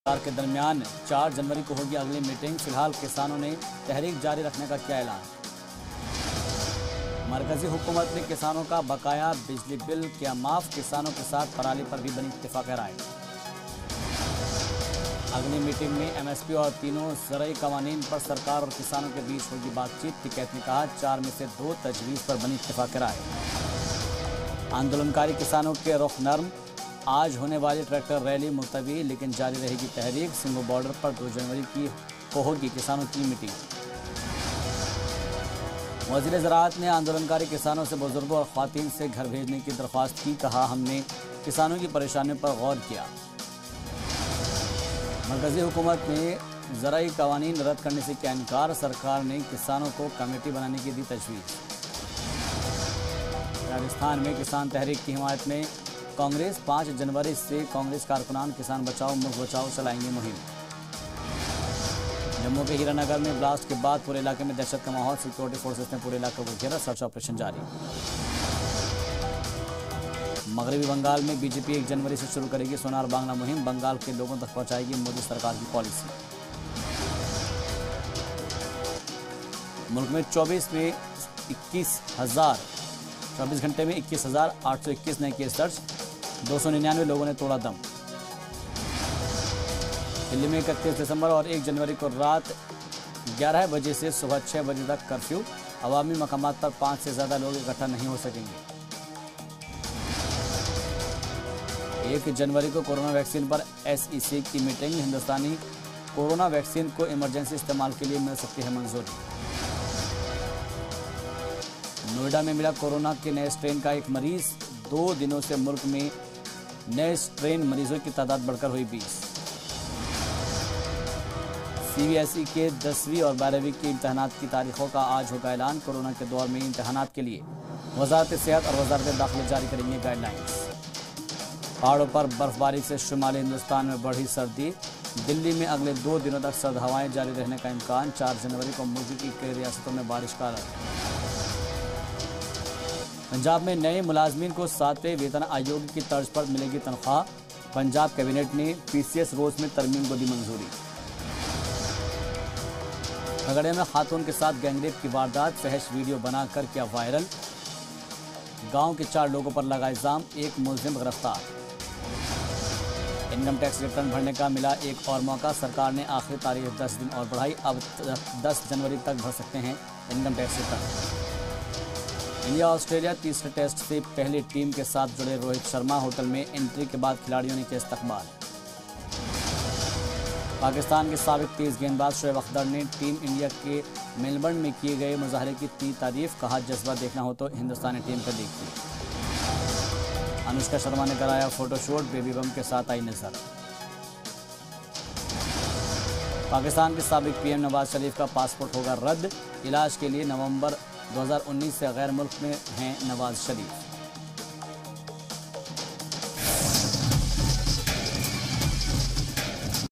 सरकार के दरमियान 4 जनवरी को होगी अगली मीटिंग। फिलहाल किसानों ने तहरीक जारी रखने का किया ऐलान। मरकजी हुकूमत ने किसानों का बकाया बिजली बिल किया माफ। किसानों के साथ पराली पर भी बनी इत्तेफाक राय। अगली मीटिंग में एमएसपी और तीनों ज़राई कवानीन पर सरकार और किसानों के बीच होगी बातचीत। टिकैत ने कहा 4 में से 2 तजवीज़ पर बनी इत्तेफाक राय। आंदोलनकारी किसानों के रुख नर्म। आज होने वाली ट्रैक्टर रैली मुलतवी, लेकिन जारी रहेगी तहरीक। सिंघू बॉर्डर पर 2 जनवरी को होगी किसानों की मीटिंग। वज़ीर ज़राअत ने आंदोलनकारी किसानों से बुजुर्गों और ख़वातीन से घर भेजने की दरख्वास्त की। कहा हमने किसानों की परेशानियों पर गौर किया। मरकजी हुकूमत ने ज़राई कवानीन रद्द करने से किया इनकार। सरकार ने किसानों को कमेटी बनाने की दी तजवीज़। राजस्थान में किसान तहरीक की हिमायत में कांग्रेस 5 जनवरी से कांग्रेस कारकुनान किसान बचाओ मुल्क बचाओ चलाएंगे मुहिम। जम्मू के हीरानगर में ब्लास्ट के बाद पूरे इलाके में दहशत का माहौल। सिक्योरिटी फोर्सेस ने पूरे इलाके को घेरा। सर्च ऑपरेशन जारी। मगरबी बंगाल में बीजेपी 1 जनवरी से शुरू करेगी सोनार बांग्ला मुहिम। बंगाल के लोगों तक पहुंचाएगी मोदी सरकार की पॉलिसी। मुल्क में 24 घंटे में 21,821 नए केस दर्ज। 299 लोगों ने तोड़ा दम। दिल्ली में 31 दिसंबर और 1 जनवरी को रात 11 बजे से सुबह 6 बजे तक कर्फ्यू। अवामी मकामात पर 5 से ज़्यादा लोग इकट्ठा नहीं हो सकेंगे। 1 जनवरी को कोरोना वैक्सीन पर SEC की मीटिंग। हिंदुस्तानी कोरोना वैक्सीन को इमरजेंसी इस्तेमाल के लिए मिल सकती है मंजूरी। नोएडा में मिला कोरोना के नए स्ट्रेन का एक मरीज। 2 दिनों से मुल्क में नए स्ट्रेन मरीजों की तादाद बढ़कर हुई 20। CBSE के 10वीं और 12वीं के इम्तहानात की तारीखों का आज होगा ऐलान। कोरोना के दौर में इम्तहानात के लिए वजारत सेहत और वजारत दाखिला जारी करेंगे गाइडलाइंस। पहाड़ों पर बर्फबारी से शुमाली हिंदुस्तान में बढ़ी सर्दी। दिल्ली में अगले 2 दिनों तक सर्द हवाएं जारी रहने का इम्कान। 4 जनवरी को मुल्क की कई रियासतों में बारिश का अलर्ट। पंजाब में नए मुलाजमीन को 7वें वेतन आयोग की तर्ज पर मिलेगी तनख्वाह। पंजाब कैबिनेट ने PCS रोज में तरमीम को दी मंजूरी। खगड़िया में खातून के साथ गैंगरेप की वारदात। फहश वीडियो बनाकर किया वायरल। गांव के 4 लोगों पर लगा इल्जाम। 1 मुलजिम गिरफ्तार। इनकम टैक्स रिटर्न भरने का मिला एक और मौका। सरकार ने आखिरी तारीख 10 दिन और बढ़ाई। अब 10 जनवरी तक भर सकते हैं income tax return. India Australia तीसरे टेस्ट से पहली टीम के साथ जुड़े रोहित शर्मा। होटल में एंट्री के बाद खिलाड़ियों ने किया इस्तकबाल। पाकिस्तान के साबिक तेज गेंदबाज शोएब अख्तर ने टीम इंडिया के मेलबर्न में किए गए मुजाहरे की तारीफ। कहा जज्बा देखना हो तो हिंदुस्तानी टीम का देखिए। अनुष्का शर्मा ने कराया फोटोशूट। बेबी बम के साथ आई नजर। पाकिस्तान के साबिक PM नवाज शरीफ का पासपोर्ट होगा रद्द। इलाज के लिए नवंबर 2019 से गैर मुल्क में हैं नवाज शरीफ।